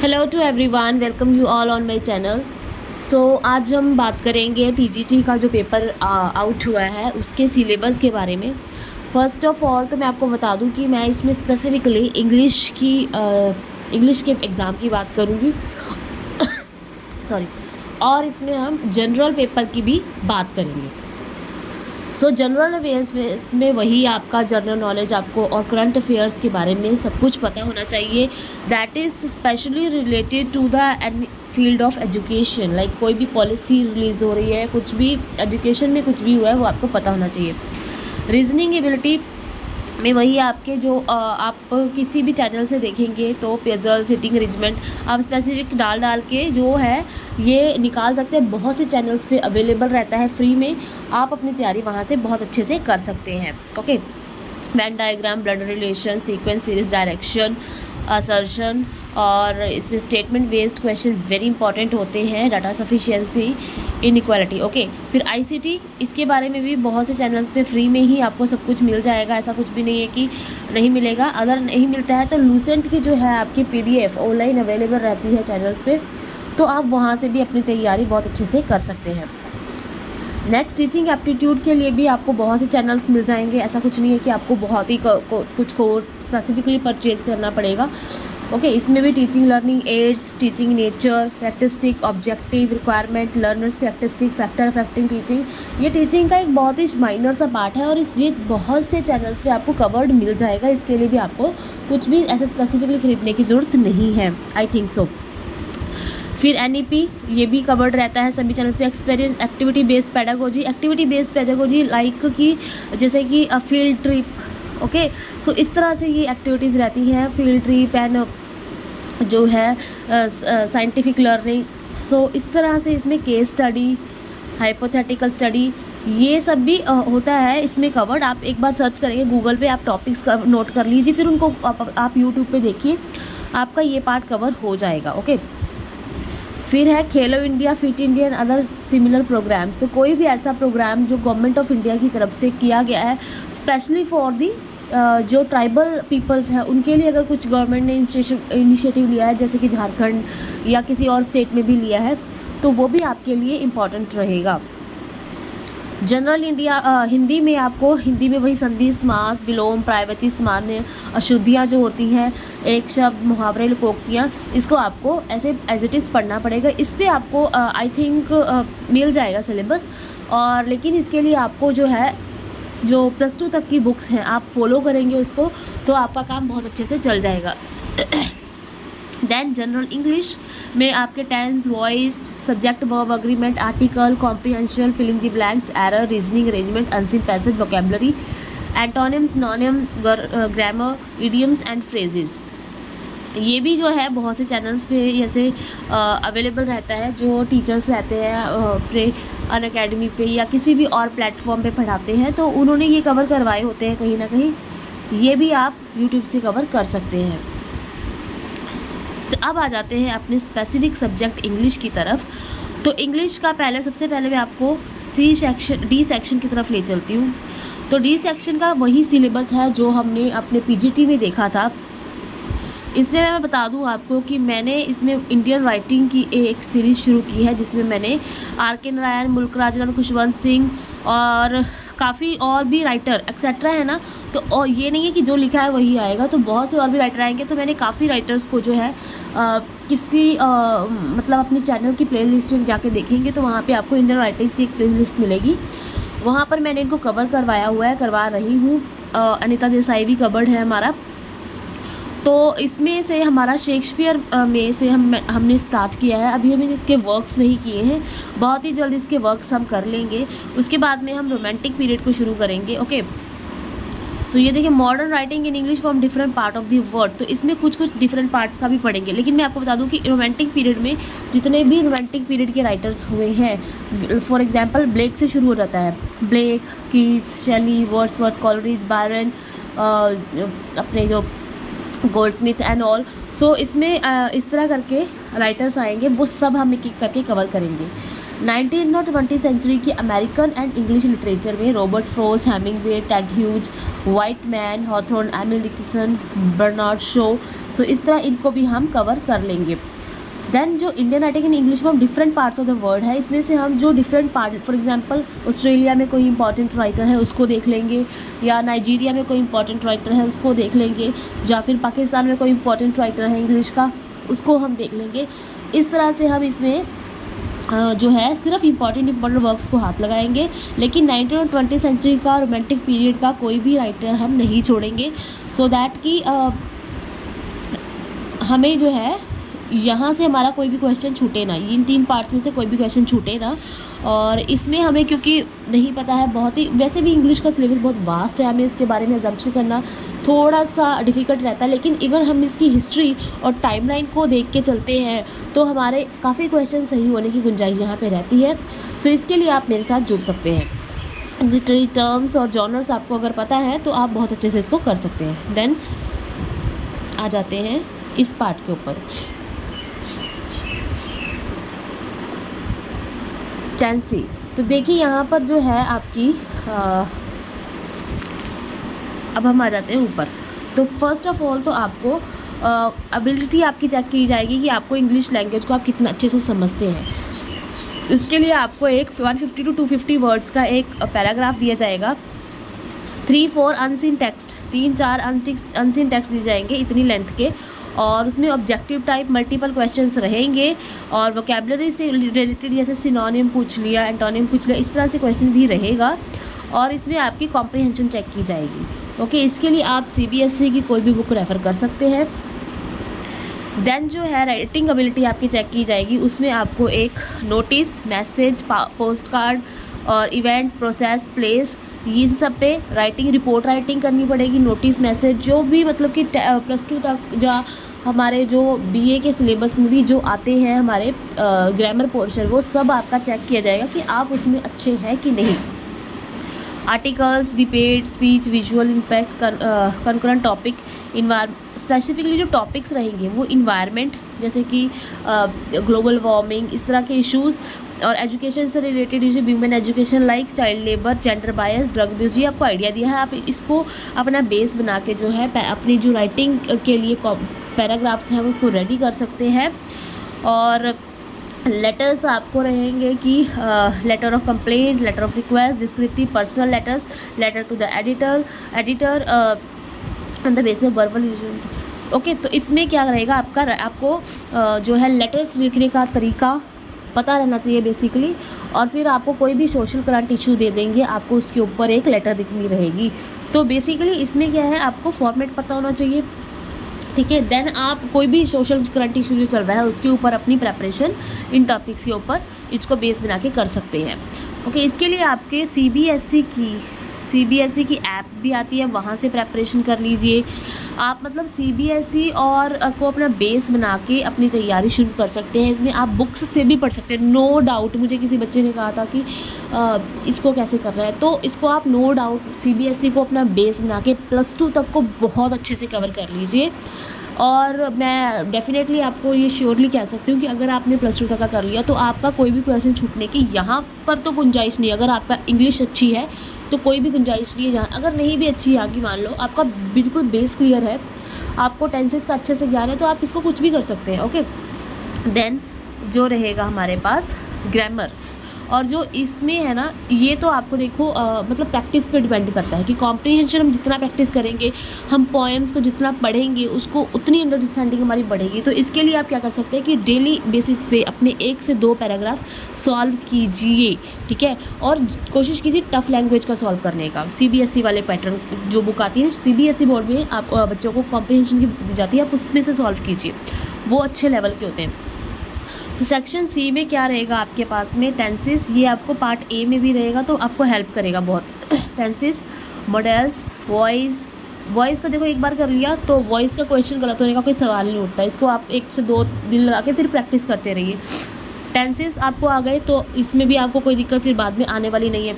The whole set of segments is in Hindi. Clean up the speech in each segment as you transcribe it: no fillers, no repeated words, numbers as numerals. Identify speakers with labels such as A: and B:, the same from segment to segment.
A: Hello to everyone, welcome you all on my channel. आज हम बात करेंगे टीजीटी का जो पेपर आउट हुआ है उसके सिलेबस के बारे में। फर्स्ट ऑफ ऑल तो मैं आपको बता दूं कि मैं इसमें स्पेसिफिकली इंग्लिश के एग्ज़ाम की बात करूंगी सॉरी, और इसमें हम जनरल पेपर की भी बात करेंगे। जनरल अवेयर्स में वही आपका जनरल नॉलेज आपको और करंट अफेयर्स के बारे में सब कुछ पता होना चाहिए। That is specially related to the field of education. Like कोई भी पॉलिसी रिलीज़ हो रही है, कुछ भी एजुकेशन में कुछ भी हुआ है वो आपको पता होना चाहिए। रीजनिंग एबिलिटी में वही आपके जो आप किसी भी चैनल से देखेंगे तो पजल, सिटिंग अरेंजमेंट आप स्पेसिफिक डाल के जो है ये निकाल सकते हैं। बहुत से चैनल्स पे अवेलेबल रहता है फ्री में, आप अपनी तैयारी वहाँ से बहुत अच्छे से कर सकते हैं। Okay, Venn diagram, blood relation, sequence, series, direction, assertion, और इसमें statement based question very important होते हैं, डाटा सफिशिएंसी, इनइक्वालिटी। ओके, फिर आईसीटी, इसके बारे में भी बहुत से चैनल्स पे फ्री में ही आपको सब कुछ मिल जाएगा। ऐसा कुछ भी नहीं है कि नहीं मिलेगा। अगर नहीं मिलता है तो लूसेंट की जो है आपकी पीडीएफ ऑनलाइन अवेलेबल रहती है चैनल्स पे, तो आप वहाँ से भी अपनी तैयारी बहुत अच्छे से कर सकते हैं। नेक्स्ट, टीचिंग एप्टीट्यूड के लिए भी आपको बहुत से चैनल्स मिल जाएंगे। ऐसा कुछ नहीं है कि आपको बहुत ही कुछ कोर्स स्पेसिफिकली परचेज करना पड़ेगा। ओके, इसमें भी teaching learning aids, teaching nature, characteristic, objective, requirement, learners characteristic, factor affecting teaching, ये टीचिंग का एक बहुत ही माइनर सा पार्ट है और ये बहुत से चैनल्स पे आपको कवर्ड मिल जाएगा। इसके लिए भी आपको कुछ भी ऐसे स्पेसिफिकली खरीदने की ज़रूरत नहीं है, आई थिंक सो। फिर एनईपी, ये भी कवर्ड रहता है सभी चैनल्स पे। Experience, activity based pedagogy, activity based pedagogy like कि जैसे कि फील्ड ट्रिप। ओके, सो इस तरह से ये एक्टिविटीज़ रहती हैं, फील्ड ट्रिप एंड जो है साइंटिफिक लर्निंग। सो इस तरह से इसमें केस स्टडी, हाइपोथेटिकल स्टडी, ये सब भी होता है इसमें कवर्ड। आप एक बार सर्च करेंगे गूगल पे, आप टॉपिक्स नोट कर लीजिए, फिर उनको आप यूट्यूब पे देखिए, आपका ये पार्ट कवर हो जाएगा। ओके, फिर है खेलो India, fit India and other similar programmes. तो कोई भी ऐसा प्रोग्राम जो गवर्नमेंट ऑफ इंडिया की तरफ से किया गया है स्पेशली फॉर दी जो ट्राइबल पीपल्स हैं, उनके लिए अगर कुछ गवर्नमेंट ने इनिशिएटिव लिया है, जैसे कि झारखंड या किसी और स्टेट में भी लिया है, तो वो भी आपके लिए इम्पॉर्टेंट रहेगा। जनरल इंडिया, हिंदी में आपको हिंदी में वही संधि, समास, विलोम, प्रायवाची, सामान्य, अशुद्धियाँ जो होती हैं, एक शब्द, मुहावरे, लोकोक्तियाँ, इसको आपको ऐसे एज इट इज़ पढ़ना पड़ेगा। इस पर आपको आई थिंक मिल जाएगा सिलेबस, और लेकिन इसके लिए आपको जो है जो +2 तक की बुक्स हैं आप फॉलो करेंगे उसको, तो आपका काम बहुत अच्छे से चल जाएगा। देन जनरल इंग्लिश में आपके tense, voice, subject, verb, agreement, article, comprehension, filling the blanks, error, reasoning, arrangement, unseen passage, vocabulary, antonyms, synonym, grammar, idioms and phrases. ये भी जो है बहुत से चैनल्स पे ऐसे अवेलेबल रहता है, जो टीचर्स रहते हैं अनअकैडमी पे या किसी भी और प्लेटफॉर्म पे पढ़ाते हैं, तो उन्होंने ये कवर करवाए होते हैं कहीं ना कहीं। ये भी आप यूट्यूब से कवर कर सकते हैं। तो अब आ जाते हैं अपने स्पेसिफिक सब्जेक्ट इंग्लिश की तरफ। तो इंग्लिश का सबसे पहले मैं आपको डी सेक्शन की तरफ ले चलती हूँ। तो डी सेक्शन का वही सिलेबस है जो हमने अपने पीजीटी में देखा था। इसमें मैं बता दूं आपको कि मैंने इसमें इंडियन राइटिंग की एक सीरीज़ शुरू की है, जिसमें मैंने आर.के. नारायण, मुल्क राज, खुशवंत सिंह और काफ़ी और भी राइटर एक्सेट्रा है ना। तो और ये नहीं है कि जो लिखा है वही आएगा, तो बहुत से और भी राइटर आएंगे। तो मैंने काफ़ी राइटर्स को जो है मतलब अपने चैनल की प्लेलिस्ट में जाके देखेंगे तो वहाँ पे आपको इंडियन राइटिंग की एक प्लेलिस्ट मिलेगी, वहाँ पर मैंने इनको कवर करवा रही हूँ। अनीता देसाई भी कवर्ड है हमारा। तो इसमें से हमारा शेक्सपियर में से हमने स्टार्ट किया है। अभी हमने इसके वर्क्स नहीं किए हैं, बहुत ही जल्द इसके वर्क्स हम कर लेंगे। उसके बाद में हम रोमांटिक पीरियड को शुरू करेंगे। ओके, सो ये देखिए, modern writing in English from different part of the word. तो इसमें कुछ डिफरेंट पार्ट्स का भी पढ़ेंगे, लेकिन मैं आपको बता दूं कि रोमांटिक पीरियड में जितने भी रोमांटिक पीरियड के राइटर्स हुए हैं, फॉर एग्जांपल ब्लेक से शुरू हो जाता है। ब्लेक, कीट्स, शेली, वर्ड्सवर्थ, कॉलरिज, बायरन, अपने जो गोल्डस्मिथ एंड ऑल। सो इसमें इस तरह करके राइटर्स आएंगे, वो सब हम एक एक करके कवर करेंगे। 19th और 20th सेंचुरी की अमेरिकन एंड इंग्लिश लिटरेचर में Robert Frost, Hemingway, Ted Hughes, Whitman, Hawthorne, Emily Dickinson, Bernard Shaw, so इस तरह इनको भी हम कवर कर लेंगे। देन जो Indian writing in English from different parts of the world है, इसमें से हम जो different part, for example Australia में कोई इंपॉर्टेंट राइटर है उसको देख लेंगे, या नाइजीरिया में कोई इंपॉर्टेंट राइटर है उसको देख लेंगे, या फिर पाकिस्तान में कोई इंपॉर्टेंट राइटर है इंग्लिश का उसको हम देख लेंगे। इस तरह से हम इसमें जो है सिर्फ इम्पॉर्टेंट वर्क्स को हाथ लगाएंगे, लेकिन 19 और 20 सेंचुरी का रोमांटिक पीरियड का कोई भी राइटर हम नहीं छोड़ेंगे, सो दैट कि हमें जो है यहाँ से हमारा कोई भी क्वेश्चन छूटे ना, इन 3 पार्ट्स में से कोई भी क्वेश्चन छूटे ना। और इसमें हमें क्योंकि नहीं पता है, बहुत ही वैसे भी इंग्लिश का सिलेबस बहुत वास्ट है, हमें इसके बारे में अजम्पशन करना थोड़ा सा डिफ़िकल्ट रहता है, लेकिन अगर हम इसकी हिस्ट्री और टाइमलाइन को देख के चलते हैं तो हमारे काफ़ी क्वेश्चन सही होने की गुंजाइश यहाँ पे रहती है। सो इसके लिए आप मेरे साथ जुड़ सकते हैं। लिटरेरी टर्म्स और जॉनर्स आपको अगर पता है तो आप बहुत अच्छे से इसको कर सकते हैं। देन आ जाते हैं इस पार्ट के ऊपर, टेंसी। तो देखिए यहाँ पर जो है आपकी अब हम आ जाते हैं ऊपर। तो फर्स्ट ऑफ ऑल तो आपको एबिलिटी आपकी चेक की जाएगी कि आपको इंग्लिश लैंग्वेज को आप कितना अच्छे से समझते हैं। इसके लिए आपको एक 150 to 250 वर्ड्स का एक पैराग्राफ दिया जाएगा, 3-4 अनसीन टेक्स्ट, 3-4 अनसीन टेक्स्ट दिए जाएंगे इतनी लेंथ के, और उसमें ऑब्जेक्टिव टाइप मल्टीपल क्वेश्चंस रहेंगे, और वोकेबलरी से रिलेटेड जैसे सिनोनिम पूछ लिया, एंटोनिम पूछ लिया, इस तरह से क्वेश्चन भी रहेगा, और इसमें आपकी कॉम्प्रिहेंशन चेक की जाएगी। ओके, इसके लिए आप CBSE की कोई भी बुक रेफ़र कर सकते हैं। देन जो है राइटिंग एबिलिटी आपकी चेक की जाएगी, उसमें आपको एक नोटिस, मैसेज, पोस्ट कार्ड और इवेंट, प्रोसेस, प्लेस, ये सब पे राइटिंग, रिपोर्ट राइटिंग करनी पड़ेगी। नोटिस, मैसेज जो भी मतलब कि +2 तक जा हमारे जो BA के सिलेबस में भी जो आते हैं हमारे ग्रामर पोर्शन, वो सब आपका चेक किया जाएगा कि आप उसमें अच्छे हैं कि नहीं। Articles, debate, speech, visual impact, concurrent topic, specifically जो टॉपिक्स रहेंगे वो इन्वायरमेंट, जैसे कि ग्लोबल वार्मिंग, इस तरह के इश्यूज़, और एजुकेशन से related issue, human education like child labour, gender bias, drug abuse, ये आपको आइडिया दिया है। आप इसको अपना बेस बना के जो है अपनी जो राइटिंग के लिए पैराग्राफ्स हैं उसको रेडी कर सकते हैं। और लेटर्स आपको रहेंगे कि letter of complaint, letter of request, descriptive personal letters, letter to the editor on the basis of verbal. Okay, तो इसमें क्या रहेगा आपको जो है लेटर्स लिखने का तरीका पता रहना चाहिए बेसिकली, और फिर आपको कोई भी सोशल करंट इशू दे देंगे, आपको उसके ऊपर एक लेटर लिखनी रहेगी। तो बेसिकली इसमें क्या है, आपको फॉर्मेट पता होना चाहिए, ठीक है। देन आप कोई भी सोशल करंट इशू जो चल रहा है उसके ऊपर अपनी प्रेपरेशन इन टॉपिक्स के ऊपर इसको बेस बना के कर सकते हैं। ओके, इसके लिए आपके CBSE की ऐप भी आती है, वहाँ से प्रेपरेशन कर लीजिए आप। मतलब CBSE और को अपना बेस बना के अपनी तैयारी शुरू कर सकते हैं। इसमें आप बुक्स से भी पढ़ सकते हैं, नो डाउट। मुझे किसी बच्चे ने कहा था कि इसको कैसे कर रहा है, तो इसको आप नो डाउट CBSE को अपना बेस बना के +2 तक को बहुत अच्छे से कवर कर लीजिए। और मैं डेफिनेटली आपको ये श्योरली कह सकती हूँ कि अगर आपने +2 तक का कर लिया तो आपका कोई भी क्वेश्चन छूटने की यहाँ पर तो गुंजाइश नहीं है। अगर आपका इंग्लिश अच्छी है तो कोई भी गुंजाइश नहीं है जहाँ, अगर नहीं भी अच्छी है, कि मान लो आपका बिल्कुल बेस क्लियर है, आपको टेंसेस का अच्छे से ज्ञान है, तो आप इसको कुछ भी कर सकते हैं। ओके, देन जो रहेगा हमारे पास ग्रामर, और जो इसमें है ना, ये तो आपको देखो मतलब प्रैक्टिस पे डिपेंड करता है कि कॉम्प्रिहेंशन हम जितना प्रैक्टिस करेंगे, हम पोएम्स को जितना पढ़ेंगे, उसको उतनी अंडरस्टैंडिंग हमारी बढ़ेगी। तो इसके लिए आप क्या कर सकते हैं कि डेली बेसिस पे अपने 1 से 2 पैराग्राफ सॉल्व कीजिए, ठीक है। और कोशिश कीजिए टफ लैंग्वेज का सॉल्व करने का। CBSE वाले पैटर्न जो बुक आती है CBSE बोर्ड में, आप बच्चों को कॉम्प्रिहेंशन की दी जाती है, आप उसमें से सॉल्व कीजिए, वो अच्छे लेवल के होते हैं। तो सेक्शन C में क्या रहेगा आपके पास में, टेंसेस, ये आपको पार्ट A में भी रहेगा, तो आपको हेल्प करेगा बहुत। टेंसेस, मॉडल्स, वॉइस को देखो एक बार कर लिया तो वॉइस का क्वेश्चन गलत होने का कोई सवाल नहीं उठता। इसको आप 1 से 2 दिन लगा के फिर प्रैक्टिस करते रहिए। टेंसेस आपको आ गए तो इसमें भी आपको कोई दिक्कत फिर बाद में आने वाली नहीं है।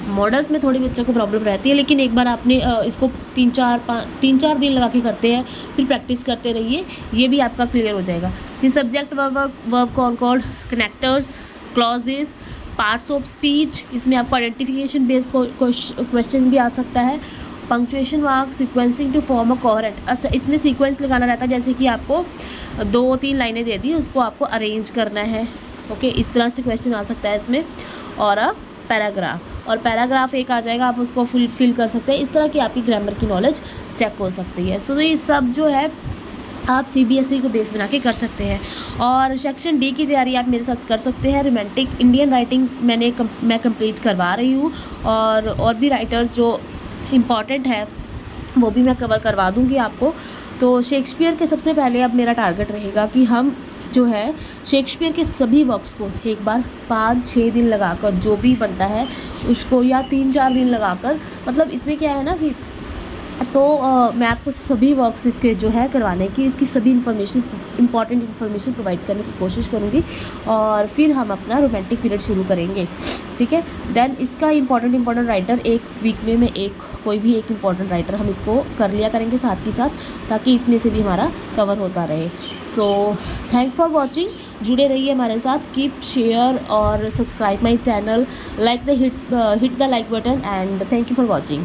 A: मॉडल्स में थोड़ी बच्चों को प्रॉब्लम रहती है, लेकिन एक बार आपने इसको 3-4 दिन लगा के करते हैं, फिर प्रैक्टिस करते रहिए, ये भी आपका क्लियर हो जाएगा। फिर subject, verb, concord, connectors, clauses, parts of speech, इसमें आपको आइडेंटिफिकेशन बेस्ड क्वेश्चन भी आ सकता है, punctuation mark, sequencing to form a coherent. अच्छा, इसमें सीक्वेंस लगाना रहता है, जैसे कि आपको 2-3 लाइनें दे दी, उसको आपको अरेंज करना है। ओके, इस तरह से क्वेश्चन आ सकता है इसमें। और पैराग्राफ, और पैराग्राफ एक आ जाएगा, आप उसको फिल कर सकते हैं। इस तरह की आपकी ग्रामर की नॉलेज चेक हो सकती है। सो ये सब जो है आप CBSE को बेस बना के कर सकते हैं। और सेक्शन D की तैयारी आप मेरे साथ कर सकते हैं। रोमांटिक इंडियन राइटिंग मैं कंप्लीट करवा रही हूँ, और भी राइटर्स जो इम्पॉर्टेंट है वो भी मैं कवर करवा दूँगी आपको। तो शेक्सपियर के सबसे पहले अब मेरा टारगेट रहेगा कि हम जो है शेक्सपियर के सभी वर्क्स को एक बार 5-6 दिन लगाकर, जो भी बनता है उसको, या 3-4 दिन लगाकर, मतलब इसमें क्या है ना कि मैं आपको सभी वर्क्स इसके जो है करवाने की, इसकी सभी इंपॉर्टेंट इन्फॉर्मेशन प्रोवाइड करने की कोशिश करूँगी। और फिर हम अपना रोमांटिक पीरियड शुरू करेंगे, ठीक है। देन इसका इम्पॉर्टेंट राइटर एक वीक में कोई भी एक इम्पॉर्टेंट राइटर हम इसको कर लिया करेंगे साथ के साथ, ताकि इसमें से भी हमारा कवर होता रहे। सो थैंक फॉर वॉचिंग, जुड़े रहिए हमारे साथ, कीप शेयर और subscribe my channel, hit the like button, and thank you for watching.